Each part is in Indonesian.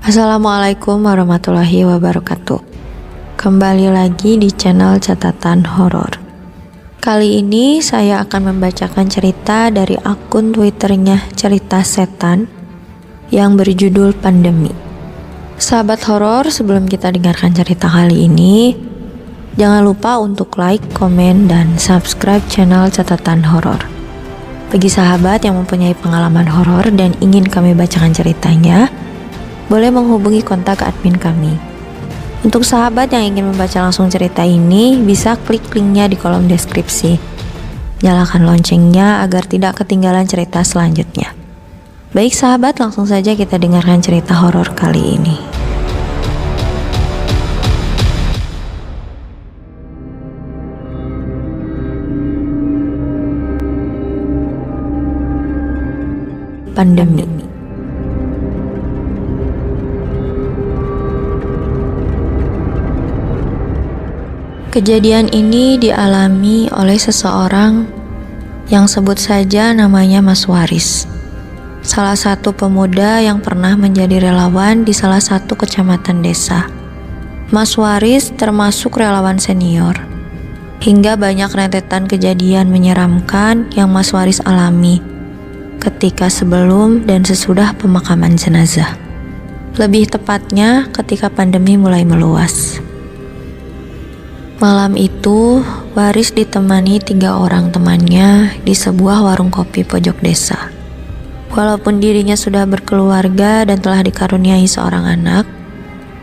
Assalamualaikum warahmatullahi wabarakatuh. Kembali lagi di channel Catatan Horor. Kali ini saya akan membacakan cerita dari akun Twitternya Cerita Setan yang berjudul Pandemi. Sahabat horor, sebelum kita dengarkan cerita kali ini, jangan lupa untuk like, komen, dan subscribe channel Catatan Horor. Bagi sahabat yang mempunyai pengalaman horor dan ingin kami bacakan ceritanya, boleh menghubungi kontak admin kami. Untuk sahabat yang ingin membaca langsung cerita ini, bisa klik linknya di kolom deskripsi. Nyalakan loncengnya agar tidak ketinggalan cerita selanjutnya. Baik sahabat, langsung saja kita dengarkan cerita horor kali ini. Pandemi. Kejadian ini dialami oleh seseorang yang sebut saja namanya Mas Waris, salah satu pemuda yang pernah menjadi relawan di salah satu kecamatan desa. Mas Waris termasuk relawan senior, hingga banyak rentetan kejadian menyeramkan yang Mas Waris alami ketika sebelum dan sesudah pemakaman jenazah. Lebih tepatnya ketika pandemi mulai meluas. Malam itu, Waris ditemani 3 orang temannya di sebuah warung kopi pojok desa. Walaupun dirinya sudah berkeluarga dan telah dikaruniai seorang anak,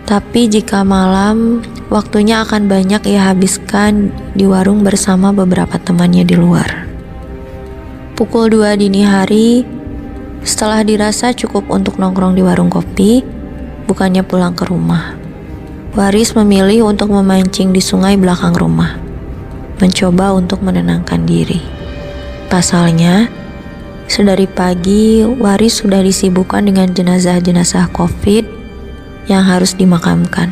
tapi jika malam, waktunya akan banyak ia habiskan di warung bersama beberapa temannya di luar. Pukul 2 dini hari, setelah dirasa cukup untuk nongkrong di warung kopi, bukannya pulang ke rumah, Waris memilih untuk memancing di sungai belakang rumah, mencoba untuk menenangkan diri. Pasalnya, sedari pagi Waris sudah disibukkan dengan jenazah-jenazah COVID yang harus dimakamkan.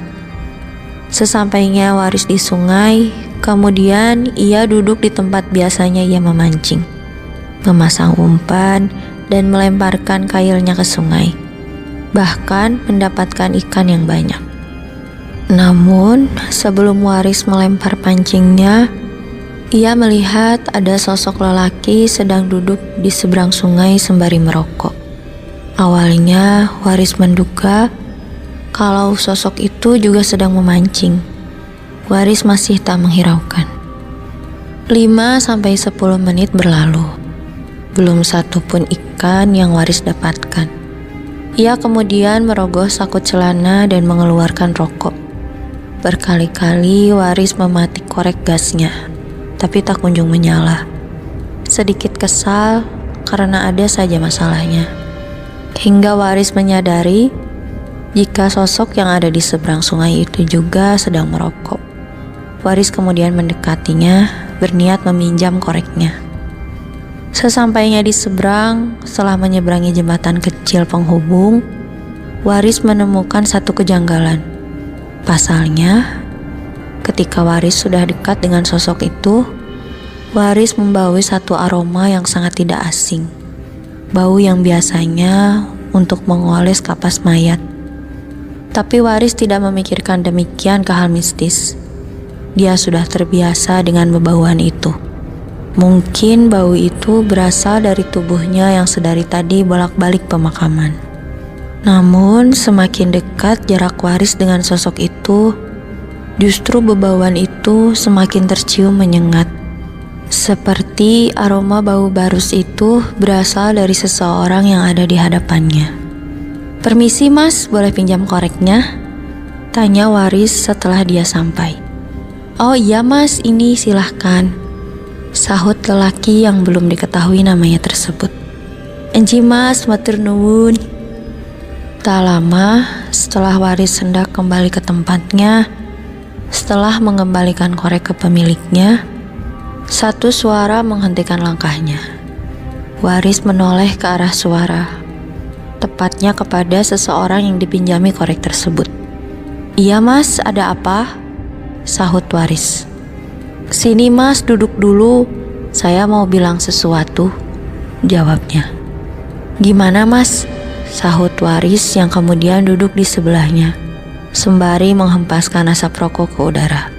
Sesampainya Waris di sungai, kemudian ia duduk di tempat biasanya ia memancing, memasang umpan dan melemparkan kailnya ke sungai, bahkan mendapatkan ikan yang banyak. Namun, sebelum Waris melempar pancingnya, ia melihat ada sosok lelaki sedang duduk di seberang sungai sembari merokok. Awalnya, Waris menduga kalau sosok itu juga sedang memancing. Waris masih tak menghiraukan. 5-10 menit berlalu. Belum satu pun ikan yang Waris dapatkan. Ia kemudian merogoh saku celana dan mengeluarkan rokok. Berkali-kali Waris mematik korek gasnya, tapi tak kunjung menyala. Sedikit kesal karena ada saja masalahnya. Hingga Waris menyadari jika sosok yang ada di seberang sungai itu juga sedang merokok. Waris kemudian mendekatinya, berniat meminjam koreknya. Sesampainya di seberang, setelah menyeberangi jembatan kecil penghubung, Waris menemukan satu kejanggalan. Pasalnya, ketika Waris sudah dekat dengan sosok itu, Waris membawa satu aroma yang sangat tidak asing. Bau yang biasanya untuk mengoles kapas mayat. Tapi Waris tidak memikirkan demikian ke hal mistis. Dia sudah terbiasa dengan bebauan itu. Mungkin bau itu berasal dari tubuhnya yang sedari tadi bolak-balik pemakaman. Namun semakin dekat jarak Waris dengan sosok itu, justru bebauan itu semakin tercium menyengat. Seperti aroma bau barus itu berasal dari seseorang yang ada di hadapannya. "Permisi mas, boleh pinjam koreknya?" tanya Waris setelah dia sampai. "Oh iya mas, ini silahkan," sahut lelaki yang belum diketahui namanya tersebut. "Enji mas, matur nuwun." Tak lama setelah Waris hendak kembali ke tempatnya, setelah mengembalikan korek ke pemiliknya, satu suara menghentikan langkahnya. Waris menoleh ke arah suara, tepatnya kepada seseorang yang dipinjami korek tersebut. "Iya mas, ada apa?" sahut Waris. "Sini mas, duduk dulu, saya mau bilang sesuatu," jawabnya. "Gimana mas?" sahut Waris yang kemudian duduk di sebelahnya, sembari menghempaskan asap rokok ke udara.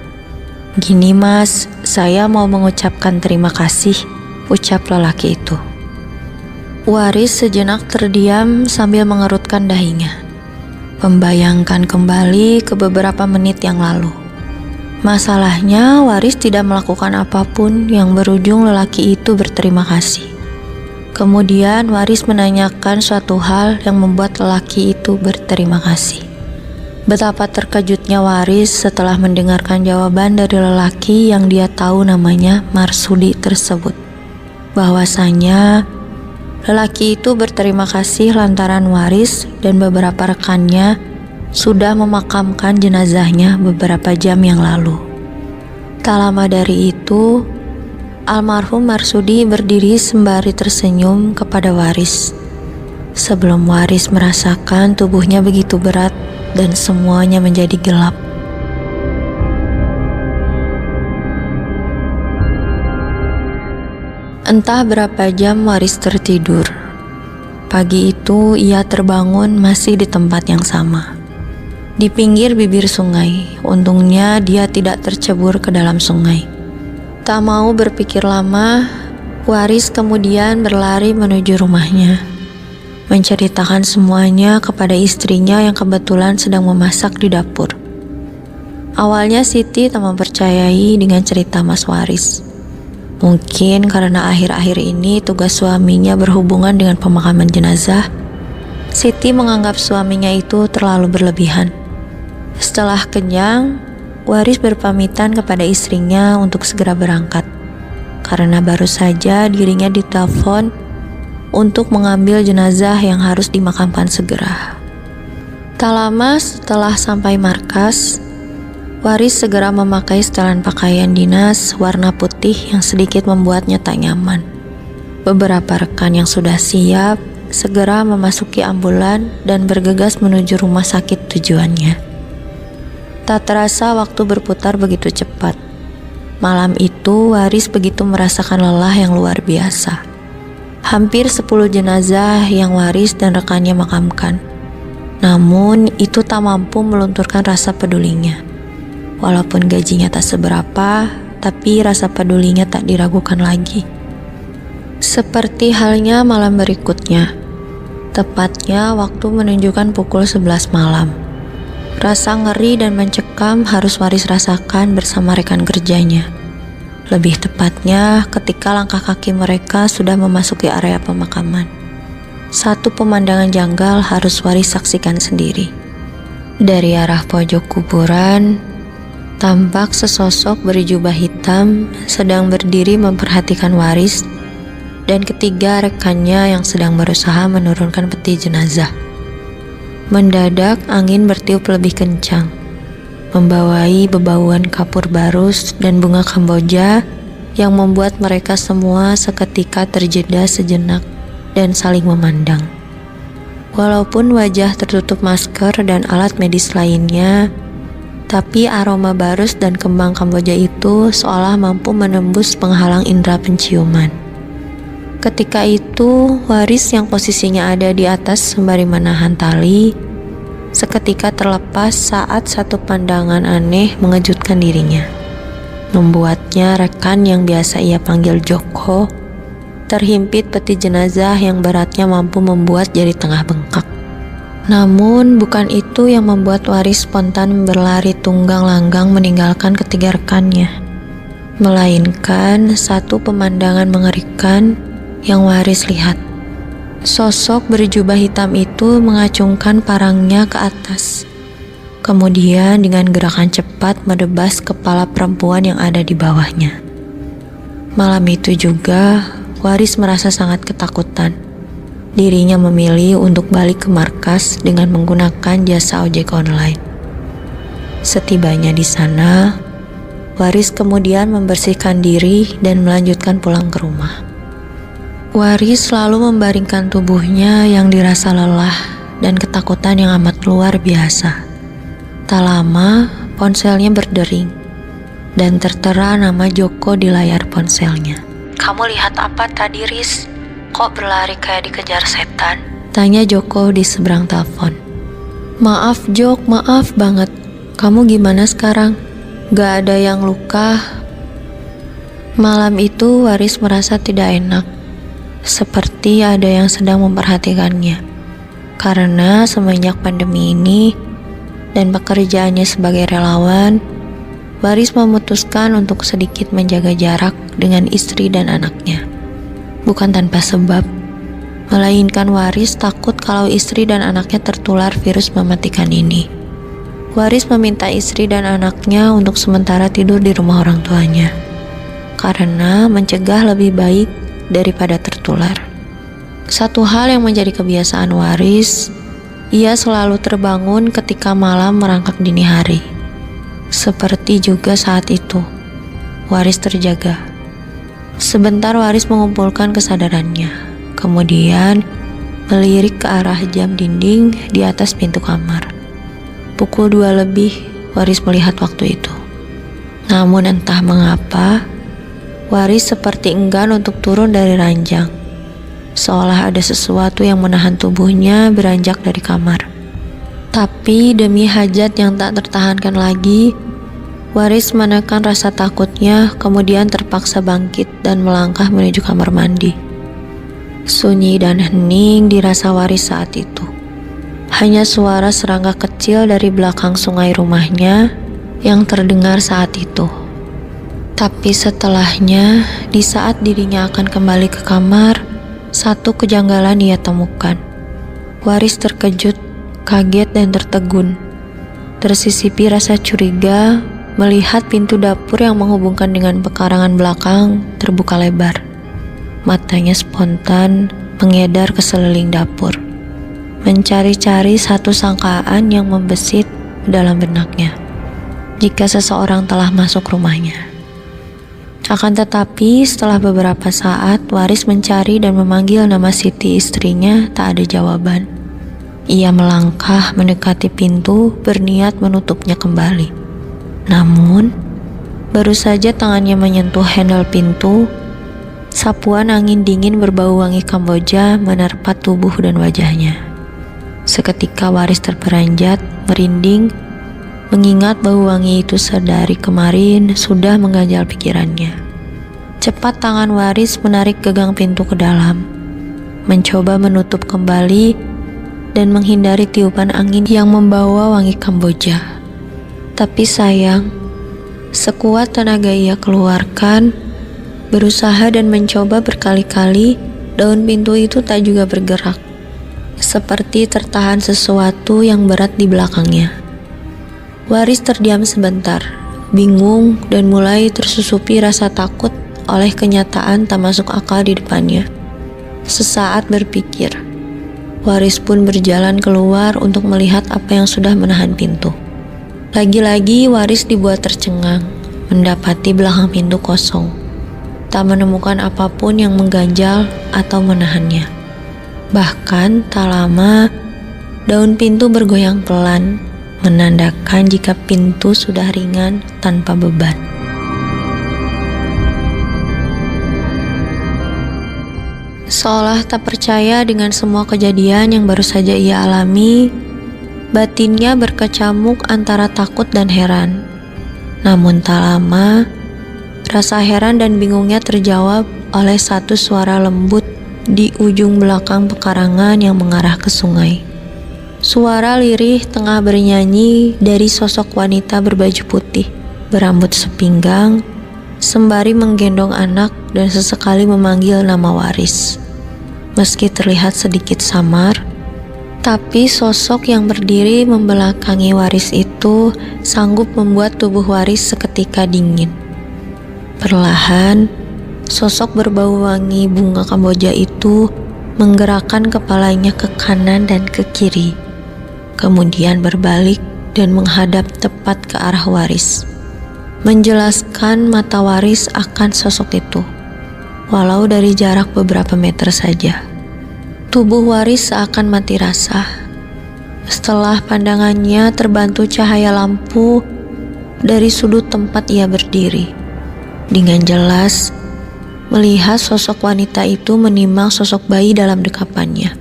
"Gini mas, saya mau mengucapkan terima kasih," ucap lelaki itu. Waris sejenak terdiam sambil mengerutkan dahinya, membayangkan kembali ke beberapa menit yang lalu. Masalahnya, Waris tidak melakukan apapun yang berujung lelaki itu berterima kasih. Kemudian Waris menanyakan suatu hal yang membuat lelaki itu berterima kasih. Betapa terkejutnya Waris setelah mendengarkan jawaban dari lelaki yang dia tahu namanya Marsudi tersebut. Bahwasanya lelaki itu berterima kasih lantaran Waris dan beberapa rekannya sudah memakamkan jenazahnya beberapa jam yang lalu. Tak lama dari itu, almarhum Marsudi berdiri sembari tersenyum kepada Waris. Sebelum Waris merasakan tubuhnya begitu berat dan semuanya menjadi gelap. Entah berapa jam Waris tertidur. Pagi itu ia terbangun masih di tempat yang sama, di pinggir bibir sungai. Untungnya dia tidak tercebur ke dalam sungai. Tak mau berpikir lama, Waris kemudian berlari menuju rumahnya, menceritakan semuanya kepada istrinya yang kebetulan sedang memasak di dapur. Awalnya Siti tak mempercayai dengan cerita Mas Waris. Mungkin karena akhir-akhir ini tugas suaminya berhubungan dengan pemakaman jenazah, Siti menganggap suaminya itu terlalu berlebihan. Setelah kenyang, Waris berpamitan kepada istrinya untuk segera berangkat, karena baru saja dirinya ditelepon untuk mengambil jenazah yang harus dimakamkan segera. Tak lama setelah sampai markas, Waris segera memakai setelan pakaian dinas warna putih yang sedikit membuatnya tak nyaman. Beberapa rekan yang sudah siap segera memasuki ambulan dan bergegas menuju rumah sakit tujuannya. Tak terasa waktu berputar begitu cepat. Malam itu Waris begitu merasakan lelah yang luar biasa. Hampir 10 jenazah yang Waris dan rekannya makamkan. Namun itu tak mampu melunturkan rasa pedulinya. Walaupun gajinya tak seberapa, tapi rasa pedulinya tak diragukan lagi. Seperti halnya malam berikutnya, tepatnya waktu menunjukkan pukul 11 malam. Rasa ngeri dan mencekam harus Waris rasakan bersama rekan kerjanya. Lebih tepatnya ketika langkah kaki mereka sudah memasuki area pemakaman. Satu pemandangan janggal harus Waris saksikan sendiri. Dari arah pojok kuburan, tampak sesosok berjubah hitam sedang berdiri memperhatikan Waris dan ketiga rekannya yang sedang berusaha menurunkan peti jenazah. Mendadak angin bertiup lebih kencang, membawai bebauan kapur barus dan bunga kamboja yang membuat mereka semua seketika terjeda sejenak dan saling memandang. Walaupun wajah tertutup masker dan alat medis lainnya, tapi aroma barus dan kembang kamboja itu seolah mampu menembus penghalang indera penciuman. Ketika itu, Waris yang posisinya ada di atas sembari menahan tali, seketika terlepas saat satu pandangan aneh mengejutkan dirinya. Membuatnya rekan yang biasa ia panggil Joko terhimpit peti jenazah yang beratnya mampu membuat jari tengah bengkak. Namun bukan itu yang membuat Waris spontan berlari tunggang langgang meninggalkan ketiga rekannya, melainkan satu pemandangan mengerikan yang Waris lihat. Sosok berjubah hitam itu mengacungkan parangnya ke atas, kemudian dengan gerakan cepat menebas kepala perempuan yang ada di bawahnya. Malam itu juga Waris merasa sangat ketakutan. Dirinya memilih untuk balik ke markas dengan menggunakan jasa ojek online. Setibanya di sana, Waris kemudian membersihkan diri dan melanjutkan pulang ke rumah. Waris selalu membaringkan tubuhnya yang dirasa lelah dan ketakutan yang amat luar biasa. Tak lama, ponselnya berdering dan tertera nama Joko di layar ponselnya. "Kamu lihat apa tadi, Riz? Kok berlari kayak dikejar setan?" Tanya Joko di seberang telepon. Maaf Jok, maaf banget. Kamu gimana sekarang? Gak ada yang luka? Malam itu Waris merasa tidak enak. Seperti ada yang sedang memperhatikannya. Karena semenjak pandemi ini dan pekerjaannya sebagai relawan, Waris memutuskan untuk sedikit menjaga jarak dengan istri dan anaknya. Bukan tanpa sebab, melainkan Waris takut kalau istri dan anaknya tertular virus mematikan ini. Waris meminta istri dan anaknya untuk sementara tidur di rumah orang tuanya, karena mencegah lebih baik daripada tertular. Satu hal yang menjadi kebiasaan Waris, ia selalu terbangun ketika malam merangkak dini hari. Seperti juga saat itu, Waris terjaga. Sebentar Waris mengumpulkan kesadarannya, kemudian melirik ke arah jam dinding di atas pintu kamar. Pukul 2 lebih, Waris melihat waktu itu. Namun entah mengapa, Waris seperti enggan untuk turun dari ranjang. Seolah ada sesuatu yang menahan tubuhnya beranjak dari kamar. Tapi demi hajat yang tak tertahankan lagi, Waris menekan rasa takutnya, kemudian terpaksa bangkit dan melangkah menuju kamar mandi. Sunyi dan hening dirasa Waris saat itu. Hanya suara serangga kecil dari belakang sungai rumahnya yang terdengar saat itu. Tapi setelahnya, di saat dirinya akan kembali ke kamar, satu kejanggalan ia temukan. Waris terkejut, kaget dan tertegun. Tersisipi rasa curiga melihat pintu dapur yang menghubungkan dengan pekarangan belakang terbuka lebar. Matanya spontan mengedar ke sekeliling dapur, mencari-cari satu sangkaan yang membesit dalam benaknya, jika seseorang telah masuk rumahnya. Akan tetapi setelah beberapa saat Waris mencari dan memanggil nama Siti istrinya, tak ada jawaban. Ia melangkah mendekati pintu, berniat menutupnya kembali. Namun baru saja tangannya menyentuh handle pintu, sapuan angin dingin berbau wangi Kamboja menerpa tubuh dan wajahnya. Seketika Waris terperanjat, merinding, mengingat bau wangi itu sedari kemarin sudah mengganjal pikirannya. Cepat tangan Waris menarik gagang pintu ke dalam, mencoba menutup kembali dan menghindari tiupan angin yang membawa wangi Kamboja. Tapi sayang, sekuat tenaga ia keluarkan, berusaha dan mencoba berkali-kali, daun pintu itu tak juga bergerak. Seperti tertahan sesuatu yang berat di belakangnya. Waris terdiam sebentar, bingung dan mulai tersusupi rasa takut oleh kenyataan tak masuk akal di depannya. Sesaat berpikir, Waris pun berjalan keluar untuk melihat apa yang sudah menahan pintu. Lagi-lagi Waris dibuat tercengang, mendapati belakang pintu kosong. Tak menemukan apapun yang mengganjal atau menahannya. Bahkan tak lama, daun pintu bergoyang pelan, menandakan jika pintu sudah ringan tanpa beban. Seolah tak percaya dengan semua kejadian yang baru saja ia alami, batinnya berkecamuk antara takut dan heran. Namun tak lama, rasa heran dan bingungnya terjawab oleh satu suara lembut di ujung belakang pekarangan yang mengarah ke sungai. Suara lirih tengah bernyanyi dari sosok wanita berbaju putih, berambut sepinggang, sembari menggendong anak dan sesekali memanggil nama Waris. Meski terlihat sedikit samar, tapi sosok yang berdiri membelakangi Waris itu sanggup membuat tubuh Waris seketika dingin. Perlahan, sosok berbau wangi bunga Kamboja itu menggerakkan kepalanya ke kanan dan ke kiri, kemudian berbalik dan menghadap tepat ke arah Waris, menjelaskan mata Waris akan sosok itu, walau dari jarak beberapa meter saja. Tubuh Waris seakan mati rasa setelah pandangannya terbantu cahaya lampu dari sudut tempat ia berdiri. Dengan jelas melihat sosok wanita itu menimang sosok bayi dalam dekapannya.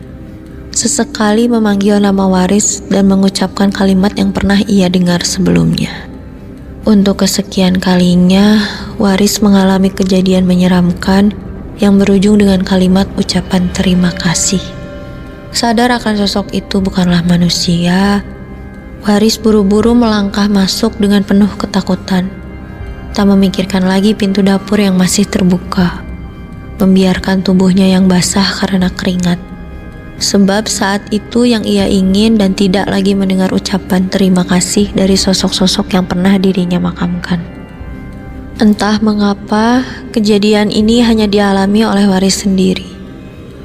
sesekali memanggil nama Waris dan mengucapkan kalimat yang pernah ia dengar sebelumnya. Untuk kesekian kalinya, Waris mengalami kejadian menyeramkan yang berujung dengan kalimat ucapan terima kasih. Sadar akan sosok itu bukanlah manusia, Waris buru-buru melangkah masuk dengan penuh ketakutan. Tak memikirkan lagi pintu dapur yang masih terbuka, membiarkan tubuhnya yang basah karena keringat. Sebab saat itu yang ia ingin dan tidak lagi mendengar ucapan terima kasih dari sosok-sosok yang pernah dirinya makamkan. Entah mengapa, kejadian ini hanya dialami oleh Waris sendiri.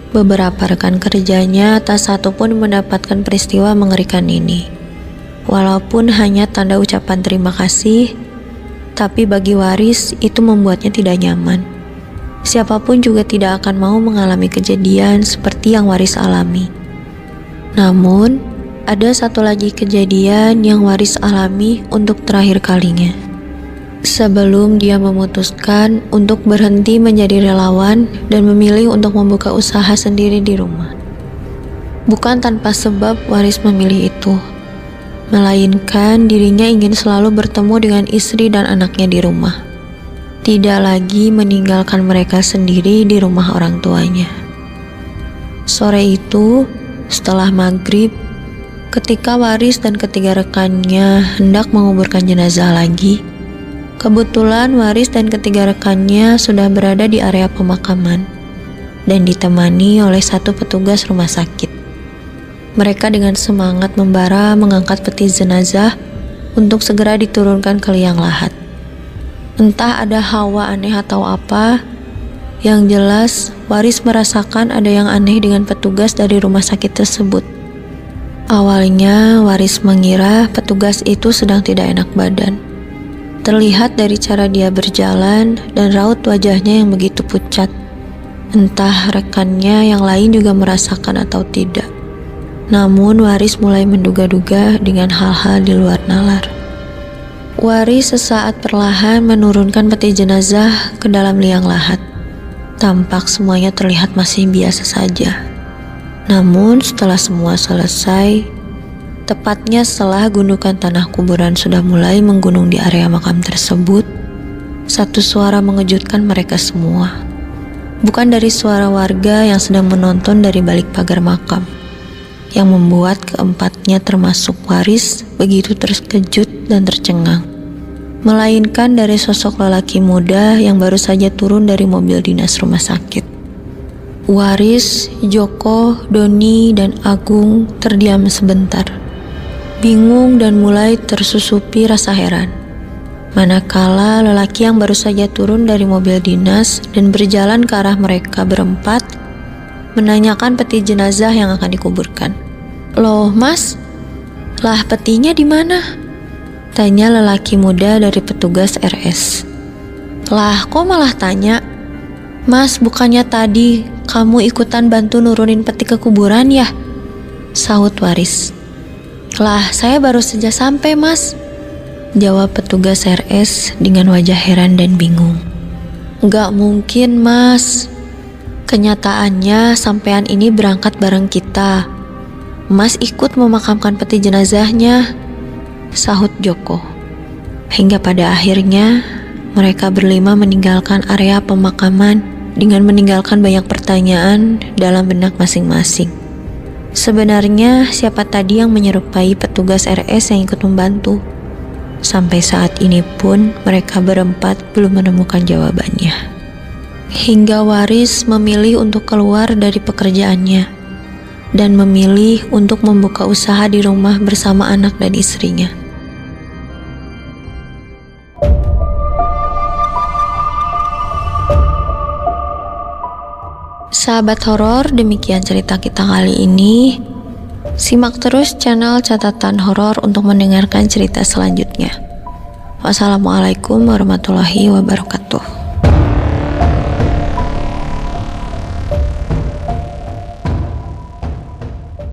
Beberapa rekan kerjanya tak satu pun mendapatkan peristiwa mengerikan ini. Walaupun hanya tanda ucapan terima kasih, tapi bagi Waris itu membuatnya tidak nyaman. Siapapun juga tidak akan mau mengalami kejadian seperti yang Waris alami. Namun, ada satu lagi kejadian yang Waris alami untuk terakhir kalinya. Sebelum dia memutuskan untuk berhenti menjadi relawan dan memilih untuk membuka usaha sendiri di rumah. Bukan tanpa sebab Waris memilih itu, melainkan dirinya ingin selalu bertemu dengan istri dan anaknya di rumah. Tidak lagi meninggalkan mereka sendiri di rumah orang tuanya. Sore itu, setelah maghrib, ketika Waris dan ketiga rekannya hendak menguburkan jenazah lagi, kebetulan Waris dan ketiga rekannya sudah berada di area pemakaman dan ditemani oleh satu petugas rumah sakit. Mereka dengan semangat membara mengangkat peti jenazah untuk segera diturunkan ke liang lahat. Entah ada hawa aneh atau apa, yang jelas Waris merasakan ada yang aneh dengan petugas dari rumah sakit tersebut. Awalnya Waris mengira petugas itu sedang tidak enak badan. Terlihat dari cara dia berjalan dan raut wajahnya yang begitu pucat. Entah rekannya yang lain juga merasakan atau tidak. Namun Waris mulai menduga-duga dengan hal-hal di luar nalar. Waris sesaat perlahan menurunkan peti jenazah ke dalam liang lahat. Tampak semuanya terlihat masih biasa saja. Namun setelah semua selesai, tepatnya setelah gundukan tanah kuburan sudah mulai menggunung di area makam tersebut, satu suara mengejutkan mereka semua. Bukan dari suara warga yang sedang menonton dari balik pagar makam, yang membuat keempatnya termasuk Waris begitu terkejut dan tercengang, melainkan dari sosok lelaki muda yang baru saja turun dari mobil dinas rumah sakit. Waris, Joko, Doni, dan Agung terdiam sebentar, bingung dan mulai tersusupi rasa heran. Manakala lelaki yang baru saja turun dari mobil dinas dan berjalan ke arah mereka berempat menanyakan peti jenazah yang akan dikuburkan. "Loh, Mas? Lah, petinya di mana?" tanya lelaki muda dari petugas RS. "Lah, kok malah tanya? Mas, bukannya tadi kamu ikutan bantu nurunin peti ke kuburan ya?" sahut Waris. "Lah, saya baru saja sampai, Mas," jawab petugas RS dengan wajah heran dan bingung. "Nggak mungkin, Mas. Kenyataannya sampean ini berangkat bareng kita. Mas ikut memakamkan peti jenazahnya," sahut Joko. Hingga pada akhirnya mereka berlima meninggalkan area pemakaman dengan meninggalkan banyak pertanyaan dalam benak masing-masing. Sebenarnya siapa tadi yang menyerupai petugas RS yang ikut membantu? Sampai saat ini pun mereka berempat belum menemukan jawabannya. Hingga Waris memilih untuk keluar dari pekerjaannya dan memilih untuk membuka usaha di rumah bersama anak dan istrinya. Sahabat horor, demikian cerita kita kali ini. Simak terus channel Catatan Horor untuk mendengarkan cerita selanjutnya. Wassalamualaikum warahmatullahi wabarakatuh.